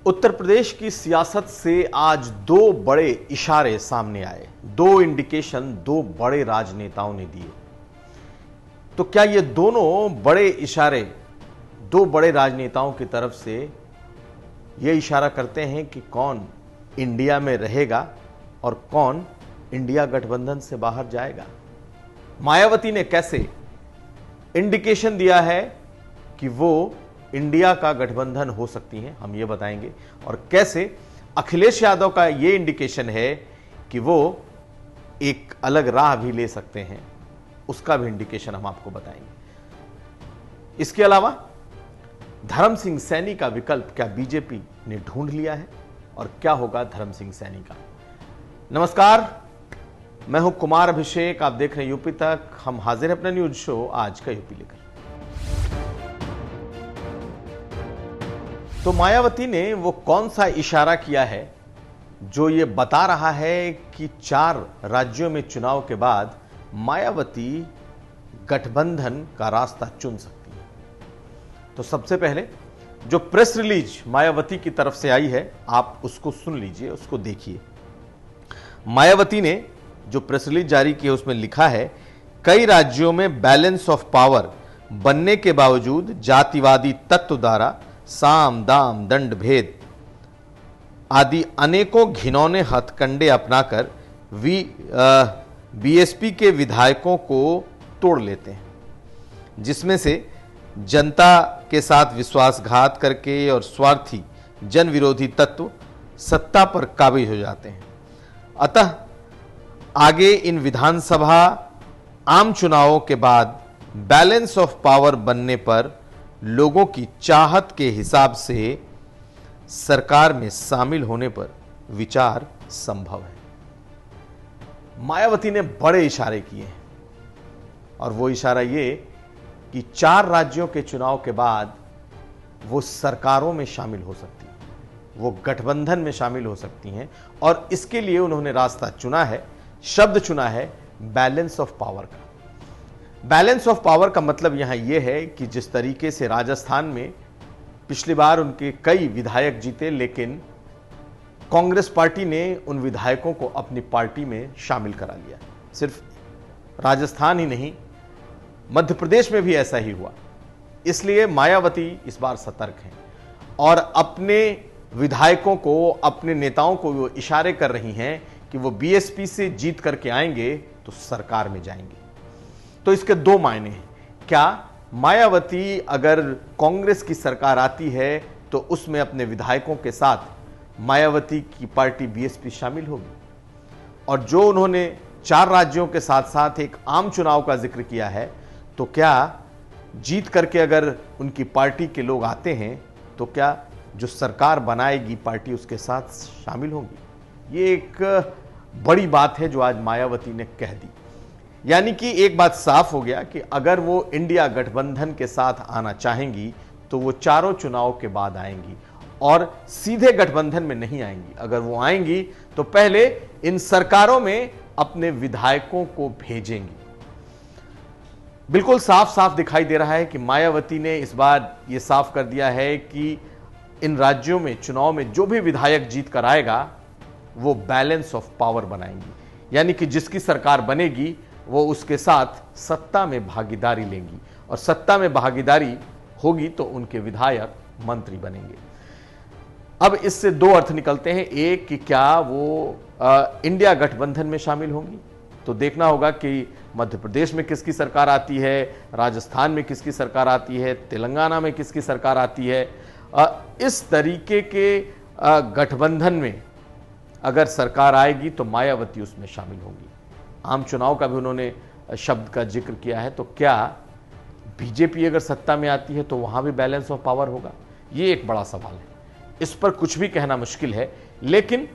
उत्तर प्रदेश की सियासत से आज दो बड़े इशारे सामने आए, दो इंडिकेशन दो बड़े राजनेताओं ने दिए। तो क्या ये दोनों बड़े इशारे दो बड़े राजनेताओं की तरफ से ये इशारा करते हैं कि कौन इंडिया में रहेगा और कौन इंडिया गठबंधन से बाहर जाएगा? मायावती ने कैसे इंडिकेशन दिया है कि वो इंडिया का गठबंधन हो सकती हैं, हम ये बताएंगे। और कैसे अखिलेश यादव का ये इंडिकेशन है कि वो एक अलग राह भी ले सकते हैं, उसका भी इंडिकेशन हम आपको बताएंगे। इसके अलावा धर्म सिंह सैनी का विकल्प क्या बीजेपी ने ढूंढ लिया है और क्या होगा धर्म सिंह सैनी का? नमस्कार, मैं हूं कुमार अभिषेक, आप देख रहे हैं यूपी तक। हम हाजिर हैं अपना न्यूज शो आज का यूपी लेकर। तो मायावती ने वो कौन सा इशारा किया है जो ये बता रहा है कि 4 राज्यों में चुनाव के बाद मायावती गठबंधन का रास्ता चुन सकती है? तो सबसे पहले जो प्रेस रिलीज मायावती की तरफ से आई है, आप उसको सुन लीजिए, उसको देखिए। मायावती ने जो प्रेस रिलीज जारी की है उसमें लिखा है, कई राज्यों में बैलेंस ऑफ पावर बनने के बावजूद जातिवादी तत्व द्वारा साम दाम दंड भेद आदि अनेकों घिनौने हथकंडे अपनाकर बीएसपी के विधायकों को तोड़ लेते हैं, जिसमें से जनता के साथ विश्वासघात करके और स्वार्थी जन विरोधी तत्व सत्ता पर काबिज हो जाते हैं। अतः आगे इन विधानसभा आम चुनावों के बाद बैलेंस ऑफ पावर बनने पर लोगों की चाहत के हिसाब से सरकार में शामिल होने पर विचार संभव है। मायावती ने बड़े इशारे किए हैं और वो इशारा ये कि 4 राज्यों के चुनाव के बाद वो सरकारों में शामिल हो सकती हैं, वो गठबंधन में शामिल हो सकती हैं। और इसके लिए उन्होंने रास्ता चुना है, शब्द चुना है बैलेंस ऑफ पावर का। बैलेंस ऑफ पावर का मतलब यहां यह है कि जिस तरीके से राजस्थान में पिछली बार उनके कई विधायक जीते, लेकिन कांग्रेस पार्टी ने उन विधायकों को अपनी पार्टी में शामिल करा लिया। सिर्फ राजस्थान ही नहीं, मध्य प्रदेश में भी ऐसा ही हुआ। इसलिए मायावती इस बार सतर्क हैं और अपने विधायकों को, अपने नेताओं को वो इशारे कर रही हैं कि वो बीएसपी से जीत करके आएंगे तो सरकार में जाएंगे। तो इसके 2 मायने हैं। क्या मायावती अगर कांग्रेस की सरकार आती है तो उसमें अपने विधायकों के साथ मायावती की पार्टी बीएसपी शामिल होगी? और जो उन्होंने 4 राज्यों के साथ साथ एक आम चुनाव का जिक्र किया है, तो क्या जीत करके अगर उनकी पार्टी के लोग आते हैं तो क्या जो सरकार बनाएगी पार्टी उसके साथ शामिल होंगी? ये एक बड़ी बात है जो आज मायावती ने कह दी। यानी कि एक बात साफ हो गया कि अगर वो इंडिया गठबंधन के साथ आना चाहेंगी तो वो चारों चुनाव के बाद आएंगी और सीधे गठबंधन में नहीं आएंगी। अगर वो आएंगी तो पहले इन सरकारों में अपने विधायकों को भेजेंगी। बिल्कुल साफ साफ दिखाई दे रहा है कि मायावती ने इस बार ये साफ कर दिया है कि इन राज्यों में चुनाव में जो भी विधायक जीत कर आएगा वो बैलेंस ऑफ पावर बनाएंगी। यानी कि जिसकी सरकार बनेगी वो उसके साथ सत्ता में भागीदारी लेंगी और सत्ता में भागीदारी होगी तो उनके विधायक मंत्री बनेंगे। अब इससे 2 अर्थ निकलते हैं। एक कि क्या वो इंडिया गठबंधन में शामिल होंगी, तो देखना होगा कि मध्य प्रदेश में किसकी सरकार आती है, राजस्थान में किसकी सरकार आती है, तेलंगाना में किसकी सरकार आती है। इस तरीके के गठबंधन में अगर सरकार आएगी तो मायावती उसमें शामिल होंगी। आम चुनाव का भी उन्होंने शब्द का जिक्र किया है। तो क्या बीजेपी अगर सत्ता में आती है तो वहां भी बैलेंस ऑफ पावर होगा? ये एक बड़ा सवाल है, इस पर कुछ भी कहना मुश्किल है। लेकिन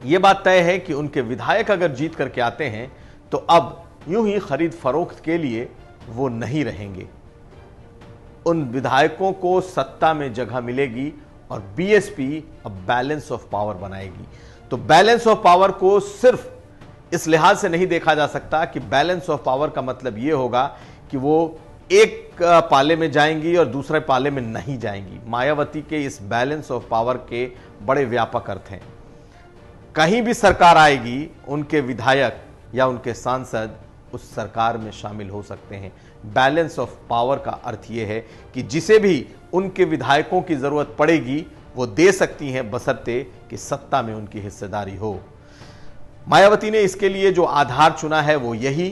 यह बात तय है कि उनके विधायक अगर जीत करके आते हैं तो अब यूं ही खरीद फरोख्त के लिए वो नहीं रहेंगे। उन विधायकों को सत्ता में जगह मिलेगी और बीएसपी अब बैलेंस ऑफ पावर बनाएगी। तो बैलेंस ऑफ पावर को सिर्फ इस लिहाज से नहीं देखा जा सकता कि बैलेंस ऑफ पावर का मतलब यह होगा कि वो एक पाले में जाएंगी और दूसरे पाले में नहीं जाएंगी। मायावती के इस बैलेंस ऑफ पावर के बड़े व्यापक अर्थ हैं। कहीं भी सरकार आएगी, उनके विधायक या उनके सांसद उस सरकार में शामिल हो सकते हैं। बैलेंस ऑफ पावर का अर्थ यह है कि जिसे भी उनके विधायकों की जरूरत पड़ेगी वो दे सकती हैं, बशर्ते कि सत्ता में उनकी हिस्सेदारी हो। मायावती ने इसके लिए जो आधार चुना है वो यही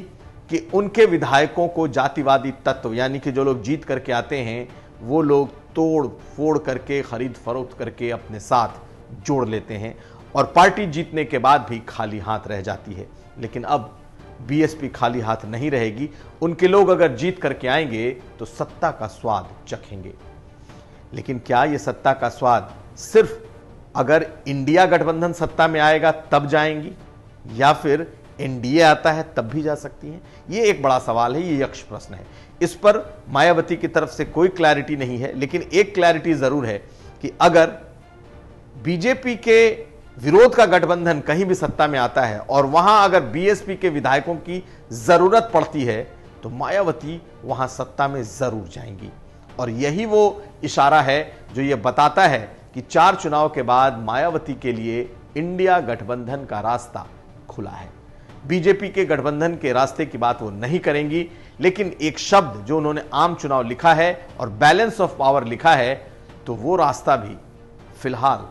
कि उनके विधायकों को जातिवादी तत्व, यानी कि जो लोग जीत करके आते हैं वो लोग तोड़ फोड़ करके, खरीद फरोख्त करके अपने साथ जोड़ लेते हैं और पार्टी जीतने के बाद भी खाली हाथ रह जाती है। लेकिन अब बीएसपी खाली हाथ नहीं रहेगी। उनके लोग अगर जीत करके आएंगे तो सत्ता का स्वाद चखेंगे। लेकिन क्या यह सत्ता का स्वाद सिर्फ अगर इंडिया गठबंधन सत्ता में आएगा तब जाएंगी, या फिर एनडीए आता है तब भी जा सकती हैं? यह एक बड़ा सवाल है, यह यक्ष प्रश्न है। इस पर मायावती की तरफ से कोई क्लैरिटी नहीं है। लेकिन एक क्लैरिटी जरूर है कि अगर बीजेपी के विरोध का गठबंधन कहीं भी सत्ता में आता है और वहां अगर बीएसपी के विधायकों की जरूरत पड़ती है तो मायावती वहां सत्ता में जरूर जाएंगी। और यही वो इशारा है जो ये बताता है कि 4 चुनाव के बाद मायावती के लिए इंडिया गठबंधन का रास्ता खुला है। बीजेपी के गठबंधन के रास्ते की बात वो नहीं करेंगी, लेकिन एक शब्द जो उन्होंने आम चुनाव लिखा है और बैलेंस ऑफ पावर लिखा है, तो वो रास्ता भी फिलहाल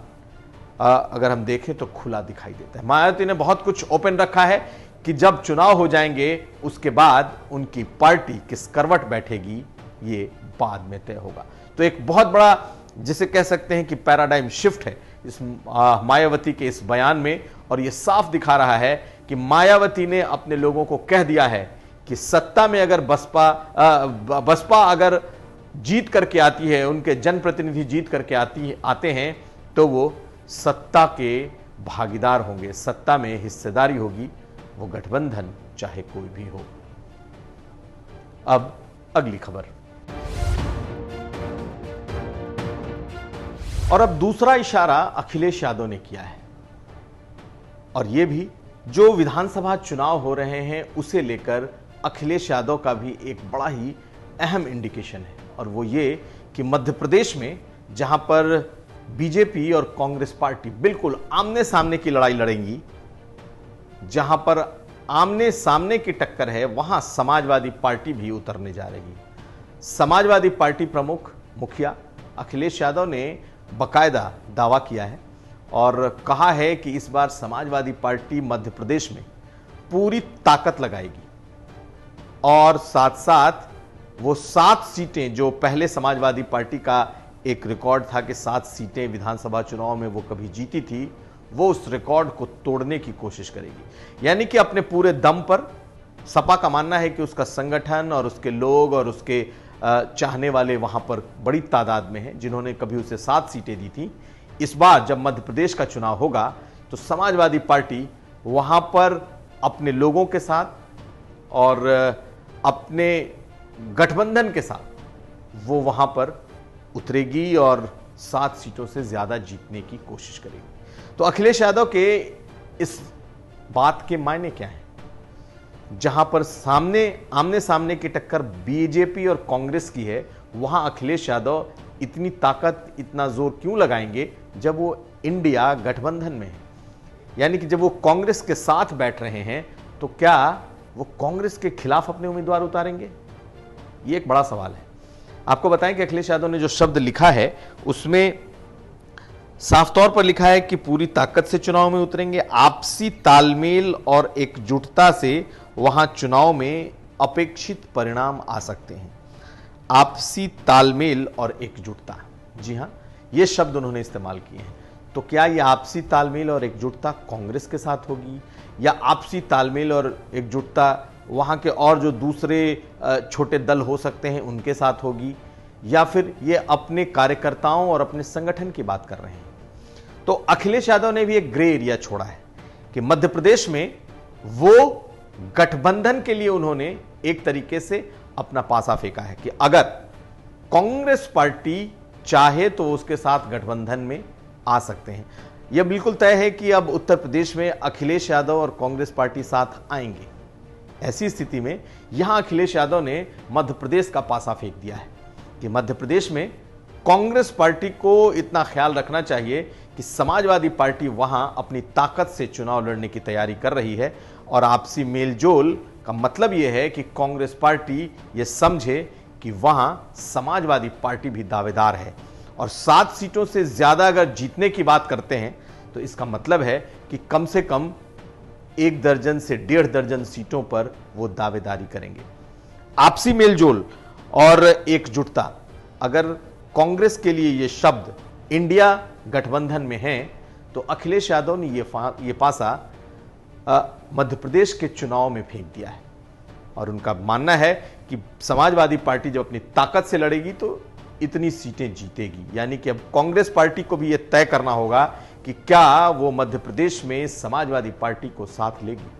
अगर हम देखें तो खुला दिखाई देता है। मायावती ने बहुत कुछ ओपन रखा है कि जब चुनाव हो जाएंगे उसके बाद उनकी पार्टी किस करवट बैठेगी ये बाद में तय होगा। तो एक बहुत बड़ा, जिसे कह सकते हैं कि पैराडाइम शिफ्ट है इस मायावती के इस बयान में, और यह साफ दिखा रहा है कि मायावती ने अपने लोगों को कह दिया है कि सत्ता में अगर बसपा अगर जीत करके आती है, उनके जनप्रतिनिधि जीत करके आते हैं, तो वो सत्ता के भागीदार होंगे, सत्ता में हिस्सेदारी होगी, वो गठबंधन चाहे कोई भी हो। अब अगली खबर। और अब दूसरा इशारा अखिलेश यादव ने किया है, और यह भी जो विधानसभा चुनाव हो रहे हैं उसे लेकर अखिलेश यादव का भी एक बड़ा ही अहम इंडिकेशन है। और वो ये कि मध्य प्रदेश में जहां पर बीजेपी और कांग्रेस पार्टी बिल्कुल आमने सामने की लड़ाई लड़ेंगी, जहां पर आमने सामने की टक्कर है, वहां समाजवादी पार्टी भी उतरने जा रही है। समाजवादी पार्टी प्रमुख मुखिया अखिलेश यादव ने बाकायदा दावा किया है और कहा है कि इस बार समाजवादी पार्टी मध्य प्रदेश में पूरी ताकत लगाएगी और साथ साथ वो 7 सीटें, जो पहले समाजवादी पार्टी का एक रिकॉर्ड था कि 7 सीटें विधानसभा चुनाव में वो कभी जीती थी, वो उस रिकॉर्ड को तोड़ने की कोशिश करेगी। यानी कि अपने पूरे दम पर सपा का मानना है कि उसका संगठन और उसके लोग और उसके चाहने वाले वहां पर बड़ी तादाद में हैं, जिन्होंने कभी उसे 7 सीटें दी थी। इस बार जब मध्य प्रदेश का चुनाव होगा तो समाजवादी पार्टी वहां पर अपने लोगों के साथ और अपने गठबंधन के साथ वो वहां पर उतरेगी और 7 सीटों से ज्यादा जीतने की कोशिश करेगी। तो अखिलेश यादव के इस बात के मायने क्या हैं? जहां पर आमने सामने की टक्कर बीजेपी और कांग्रेस की है, वहां अखिलेश यादव इतनी ताकत, इतना जोर क्यों लगाएंगे जब वो इंडिया गठबंधन में है? यानी कि जब वो कांग्रेस के साथ बैठ रहे हैं तो क्या वो कांग्रेस के खिलाफ अपने उम्मीदवार उतारेंगे? ये एक बड़ा सवाल है। आपको बताएं कि अखिलेश यादव ने जो शब्द लिखा है उसमें साफ तौर पर लिखा है कि पूरी ताकत से चुनाव में उतरेंगे, आपसी तालमेल और एकजुटता से वहां चुनाव में अपेक्षित परिणाम आ सकते हैं। आपसी तालमेल और एकजुटता, जी हां, ये शब्द उन्होंने इस्तेमाल किए हैं। तो क्या ये आपसी तालमेल और एकजुटता कांग्रेस के साथ होगी, या आपसी तालमेल और एकजुटता वहां के और जो दूसरे छोटे दल हो सकते हैं उनके साथ होगी, या फिर ये अपने कार्यकर्ताओं और अपने संगठन की बात कर रहे हैं? तो अखिलेश यादव ने भी एक ग्रे एरिया छोड़ा है कि मध्य प्रदेश में वो गठबंधन के लिए उन्होंने एक तरीके से अपना पासा फेंका है कि अगर कांग्रेस पार्टी चाहे तो उसके साथ गठबंधन में आ सकते हैं। यह बिल्कुल तय है कि अब उत्तर प्रदेश में अखिलेश यादव और कांग्रेस पार्टी साथ आएंगे। ऐसी स्थिति में यहां अखिलेश यादव ने मध्य प्रदेश का पासा फेंक दिया है कि मध्य प्रदेश में कांग्रेस पार्टी को इतना ख्याल रखना चाहिए कि समाजवादी पार्टी वहां अपनी ताकत से चुनाव लड़ने की तैयारी कर रही है, और आपसी मेलजोल का मतलब यह है कि कांग्रेस पार्टी यह समझे कि वहां समाजवादी पार्टी भी दावेदार है, और 7 सीटों से ज्यादा अगर जीतने की बात करते हैं तो इसका मतलब है कि कम से कम 1 दर्जन से 1.5 दर्जन सीटों पर वो दावेदारी करेंगे। आपसी मेलजोल और एकजुटता, अगर कांग्रेस के लिए ये शब्द इंडिया गठबंधन में हैं, तो अखिलेश यादव ने ये पासा मध्य प्रदेश के चुनाव में फेंक दिया है, और उनका मानना है कि समाजवादी पार्टी जब अपनी ताकत से लड़ेगी तो इतनी सीटें जीतेगी। यानी कि अब कांग्रेस पार्टी को भी यह तय करना होगा कि क्या वो मध्य प्रदेश में समाजवादी पार्टी को साथ लेगी।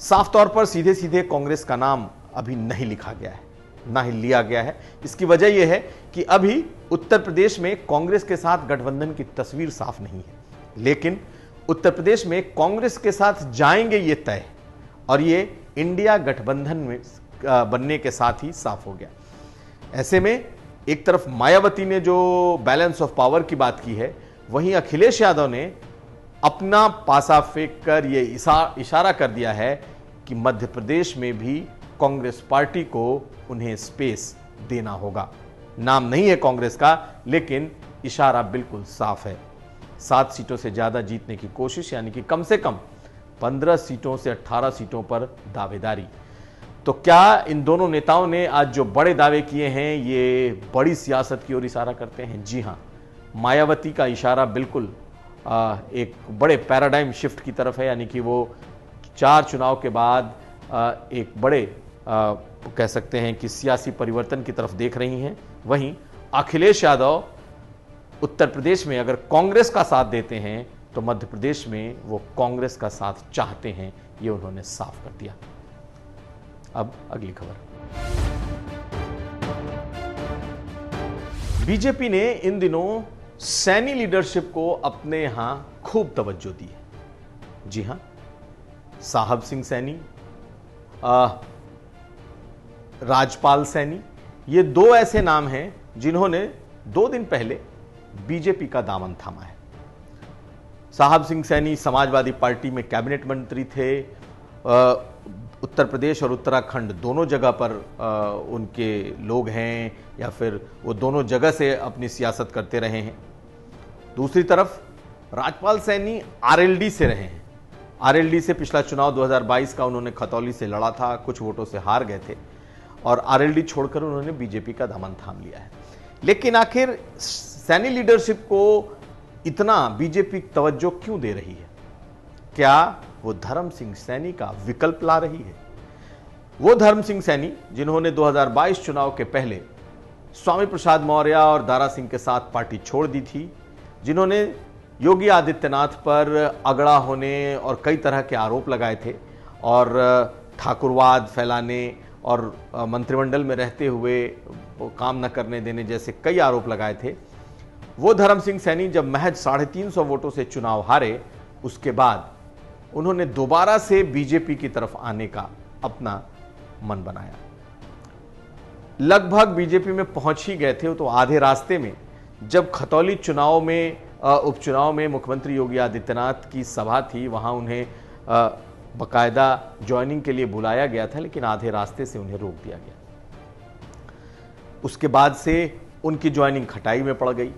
साफ तौर पर सीधे सीधे कांग्रेस का नाम अभी नहीं लिखा गया है, ना ही लिया गया है। इसकी वजह यह है कि अभी उत्तर प्रदेश में कांग्रेस के साथ गठबंधन की तस्वीर साफ नहीं है, लेकिन उत्तर प्रदेश में कांग्रेस के साथ जाएंगे ये तय, और ये इंडिया गठबंधन में बनने के साथ ही साफ हो गया। ऐसे में एक तरफ मायावती ने जो बैलेंस ऑफ पावर की बात की है, वहीं अखिलेश यादव ने अपना पासा फेंक कर यह इशारा कर दिया है कि मध्य प्रदेश में भी कांग्रेस पार्टी को उन्हें स्पेस देना होगा। नाम नहीं है कांग्रेस का, लेकिन इशारा बिल्कुल साफ है। 7 सीटों से ज्यादा जीतने की कोशिश, यानी कि कम से कम 15 सीटों से 18 सीटों पर दावेदारी। तो क्या इन दोनों नेताओं ने आज जो बड़े दावे किए हैं ये बड़ी सियासत की ओर इशारा करते हैं? जी हां, मायावती का इशारा बिल्कुल एक बड़े पैराडाइम शिफ्ट की तरफ है, यानी कि वो 4 चुनाव के बाद एक बड़े कह सकते हैं कि सियासी परिवर्तन की तरफ देख रही हैं। वहीं अखिलेश यादव उत्तर प्रदेश में अगर कांग्रेस का साथ देते हैं तो मध्य प्रदेश में वो कांग्रेस का साथ चाहते हैं, ये उन्होंने साफ कर दिया। अब अगली खबर। बीजेपी ने इन दिनों सैनी लीडरशिप को अपने यहां खूब तवज्जो दी है। जी हां, साहब सिंह सैनी, राजपाल सैनी, ये 2 ऐसे नाम हैं जिन्होंने 2 दिन पहले बीजेपी का दामन थामा है। साहब सिंह सैनी समाजवादी पार्टी में कैबिनेट मंत्री थे, उत्तर प्रदेश और उत्तराखंड दोनों जगह पर उनके लोग हैं, या फिर वो दोनों जगह से अपनी सियासत करते रहे हैं। दूसरी तरफ राजपाल सैनी आरएलडी से रहे हैं। आरएलडी से पिछला चुनाव 2022 का उन्होंने खतौली से लड़ा था, कुछ वोटों से हार गए थे, और आरएलडी छोड़कर उन्होंने बीजेपी का दामन थाम लिया है। लेकिन आखिर सैनी लीडरशिप को इतना बीजेपी तवज्जो क्यों दे रही है? क्या वो धर्म सिंह सैनी का विकल्प ला रही है? वो धर्म सिंह सैनी जिन्होंने 2022 चुनाव के पहले स्वामी प्रसाद मौर्य और दारा सिंह के साथ पार्टी छोड़ दी थी, जिन्होंने योगी आदित्यनाथ पर अगड़ा होने और कई तरह के आरोप लगाए थे, और ठाकुरवाद फैलाने और मंत्रिमंडल में रहते हुए काम न करने देने जैसे कई आरोप लगाए थे। वो धर्म सिंह सैनी जब महज 350 वोटों से चुनाव हारे, उसके बाद उन्होंने दोबारा से बीजेपी की तरफ आने का अपना मन बनाया। लगभग बीजेपी में पहुंच ही गए थे, तो आधे रास्ते में जब खतौली चुनाव में उपचुनाव में मुख्यमंत्री योगी आदित्यनाथ की सभा थी, वहां उन्हें बकायदा ज्वाइनिंग के लिए बुलाया गया था, लेकिन आधे रास्ते से उन्हें रोक दिया गया। उसके बाद से उनकी ज्वाइनिंग खटाई में पड़ गई।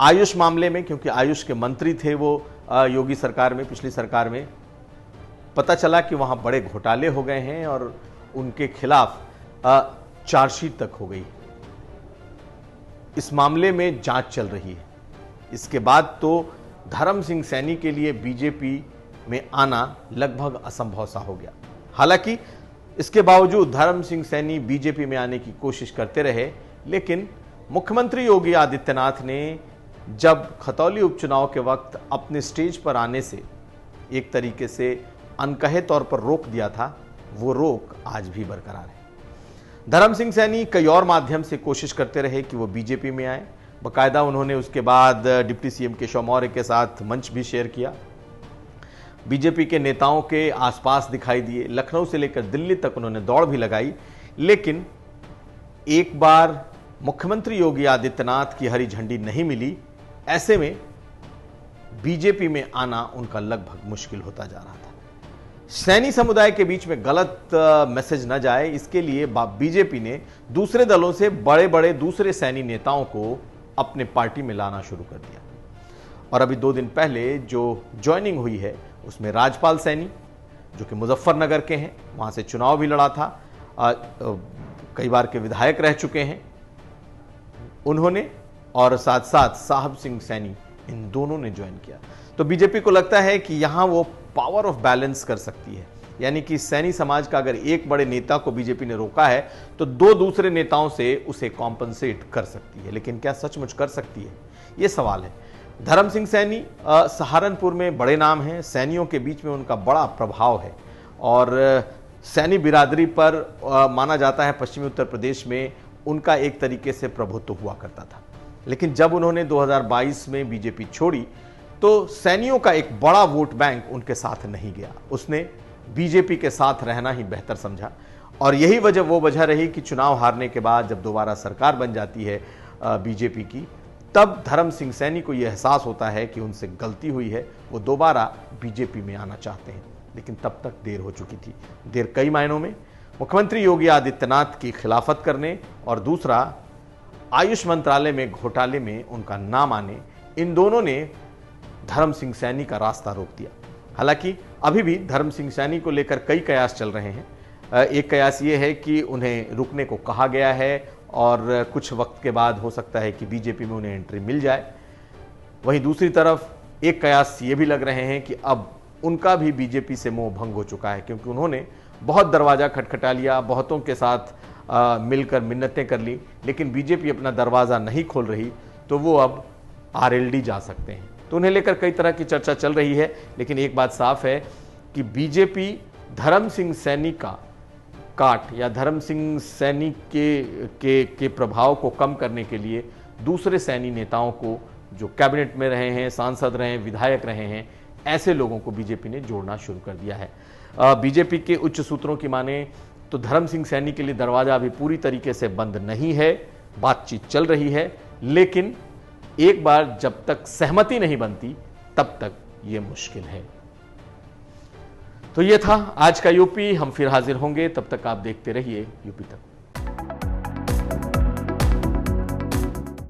आयुष मामले में, क्योंकि आयुष के मंत्री थे वो योगी सरकार में, पिछली सरकार में, पता चला कि वहां बड़े घोटाले हो गए हैं और उनके खिलाफ चार्जशीट तक हो गई। इस मामले में जांच चल रही है। इसके बाद तो धर्म सिंह सैनी के लिए बीजेपी में आना लगभग असंभव सा हो गया। हालांकि इसके बावजूद धर्म सिंह सैनी बीजेपी में आने की कोशिश करते रहे, लेकिन मुख्यमंत्री योगी आदित्यनाथ ने जब खतौली उपचुनाव के वक्त अपने स्टेज पर आने से एक तरीके से अनकहे तौर पर रोक दिया था, वो रोक आज भी बरकरार है। धर्म सिंह सैनी कई और माध्यम से कोशिश करते रहे कि वो बीजेपी में आए। बकायदा उन्होंने उसके बाद डिप्टी सीएम केशव मौर्य के साथ मंच भी शेयर किया। बीजेपी के नेताओं के आसपास दिखाई दिए, लखनऊ से लेकर दिल्ली तक उन्होंने दौड़ भी लगाई। लेकिन एक बार मुख्यमंत्री योगी आदित्यनाथ की हरी झंडी नहीं मिली, ऐसे में बीजेपी में आना उनका लगभग मुश्किल होता जा रहा था। सैनी समुदाय के बीच में गलत मैसेज न जाए, इसके लिए बीजेपी ने दूसरे दलों से बड़े बड़े दूसरे सैनी नेताओं को अपने पार्टी में लाना शुरू कर दिया। और अभी 2 दिन पहले जो ज्वाइनिंग हुई है उसमें राजपाल सैनी, जो कि मुजफ्फरनगर के हैं, वहां से चुनाव भी लड़ा था, कई बार के विधायक रह चुके हैं उन्होंने, और साथ साथ साहब सिंह सैनी, इन दोनों ने ज्वाइन किया। तो बीजेपी को लगता है कि यहां वो पावर ऑफ बैलेंस कर सकती है, यानी कि सैनी समाज का अगर एक बड़े नेता को बीजेपी ने रोका है तो 2 दूसरे नेताओं से उसे कॉम्पनसेट कर सकती है। लेकिन क्या सचमुच कर सकती है, यह सवाल है। धर्म सिंह सैनी सहारनपुर में बड़े नाम हैं, सैनियों के बीच में उनका बड़ा प्रभाव है और सैनी बिरादरी पर माना जाता है पश्चिमी उत्तर प्रदेश में उनका एक तरीके से प्रभुत्व हुआ करता था। लेकिन जब उन्होंने 2022 में बीजेपी छोड़ी तो सैनियों का एक बड़ा वोट बैंक उनके साथ नहीं गया, उसने बीजेपी के साथ रहना ही बेहतर समझा। और यही वो वजह रही कि चुनाव हारने के बाद जब दोबारा सरकार बन जाती है बीजेपी की, तब धर्म सिंह सैनी को यह एहसास होता है कि उनसे गलती हुई है, वो दोबारा बीजेपी में आना चाहते हैं। लेकिन तब तक देर हो चुकी थी। देर कई मायनों में, मुख्यमंत्री योगी आदित्यनाथ की खिलाफत करने और दूसरा आयुष मंत्रालय में घोटाले में उनका नाम आने, इन दोनों ने धर्म सिंह सैनी का रास्ता रोक दिया। हालांकि अभी भी धर्म सिंह सैनी को लेकर कई कयास चल रहे हैं। एक कयास ये है कि उन्हें रुकने को कहा गया है और कुछ वक्त के बाद हो सकता है कि बीजेपी में उन्हें एंट्री मिल जाए। वहीं दूसरी तरफ एक कयास ये भी लग रहे हैं कि अब उनका भी बीजेपी से मोह भंग हो चुका है, क्योंकि उन्होंने बहुत दरवाजा खटखटा लिया, बहुतों के साथ मिलकर मिन्नतें कर ली, लेकिन बीजेपी अपना दरवाजा नहीं खोल रही, तो वो अब आरएलडी जा सकते हैं। तो उन्हें लेकर कई तरह की चर्चा चल रही है। लेकिन एक बात साफ है कि बीजेपी धर्म सिंह सैनी का काट या धर्म सिंह सैनी के प्रभाव को कम करने के लिए दूसरे सैनी नेताओं को, जो कैबिनेट में रहे हैं, सांसद रहे हैं, विधायक रहे हैं, ऐसे लोगों को बीजेपी ने जोड़ना शुरू कर दिया है। बीजेपी के उच्च सूत्रों की माने तो धर्म सिंह सैनी के लिए दरवाजा अभी पूरी तरीके से बंद नहीं है, बातचीत चल रही है, लेकिन एक बार जब तक सहमति नहीं बनती तब तक यह मुश्किल है। तो यह था आज का यूपी। हम फिर हाजिर होंगे, तब तक आप देखते रहिए यूपी तक।